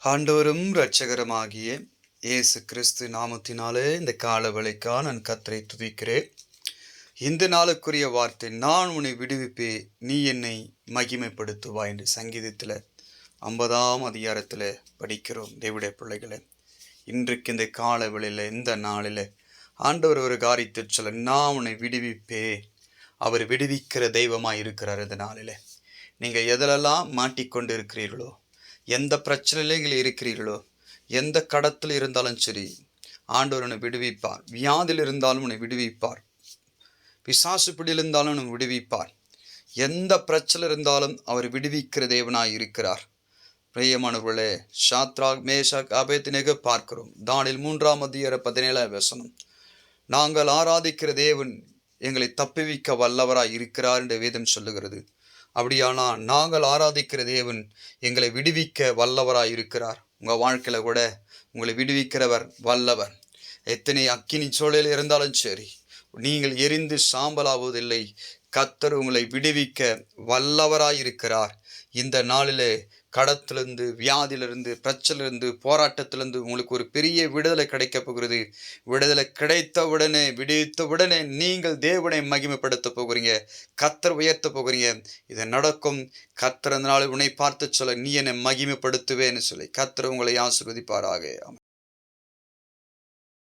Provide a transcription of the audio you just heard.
ஆண்டவரும் இரட்சகருமாகிய இயேசு கிறிஸ்து நாமத்தினாலே இந்த காலவேளைக்காக நான் கர்த்தரை துதிக்கிறேன். இந்த நாளுக்குரிய வார்த்தை, நான் உன்னை விடுவிப்பேன், நீ என்னை மகிமைப்படுத்துவாய் என்று சங்கீதத்தில் 50ஆம் அதிகாரத்தில் படிக்கிறோம். தேவனுடைய பிள்ளைகளே, இன்றைக்கு இந்த காலவேளையில் இந்த நாளில் ஆண்டவர் ஒரு காரியத்தை சொல்ல, நான் உன்னை விடுவிப்பேன். அவர் விடுவிக்கிற தெய்வமாக இருக்கிறார். இந்த நாளில் நீங்கள் எதிலெல்லாம் மாட்டிக்கொண்டு இருக்கிறீர்களோ, எந்த பிரச்சனையில் இருக்கிறீர்களோ, எந்த கடத்தில் இருந்தாலும் சரி, ஆண்டவர் உன்னை விடுவிப்பார். வியாதியில் இருந்தாலும் உன்னை விடுவிப்பார். பிசாசு பிடியில் இருந்தாலும் உன்னை விடுவிப்பார். எந்த பிரச்சனை இருந்தாலும் அவர் விடுவிக்கிற தேவனாய் இருக்கிறார். பிரியமானவர்களே, சாத்ராக், மேஷாக், ஆபேத்நேகோ பார்க்கிறோம். தானியேல் 3ஆம் அதிகாரம் 17ஆம் வசனம், நாங்கள் ஆராதிக்கிற தேவன் எங்களை தப்புவிக்க வல்லவராய் இருக்கிறார் என்று வேதம் சொல்லுகிறது. அப்படியானால் நாங்கள் ஆராதிக்கிற தேவன் எங்களை விடுவிக்க வல்லவராய் இருக்கிறார். உங்கள் வாழ்க்கையில் கூட உங்களை விடுவிக்கிறவர் வல்லவர். எத்தனை அக்கினி சூழலில் இருந்தாலும் சரி, நீங்கள் எரிந்து சாம்பலாவதில்லை. கர்த்தர் உங்களை விடுவிக்க வல்லவராய் இருக்கிறார். இந்த நாளிலே கடத்திலிருந்து, வியாதியிலிருந்து, பிரச்சனையிலிருந்து, போராட்டத்திலிருந்து உங்களுக்கு ஒரு பெரிய விடுதலை கிடைக்க போகிறது. விடுதலை கிடைத்த உடனே, விடுவித்த உடனே நீங்கள் தேவனை மகிமைப்படுத்த போகிறீங்க. கர்த்தர் உயர்த்த போகிறீங்க. இது நடக்கும். கர்த்தர் அந்த நாள் உன்னை பார்த்து சொல்ல, நீ என்னை மகிமைப்படுத்துவேன்னு சொல்லி கர்த்தர் உங்களை ஆசீர்வதிப்பாராக.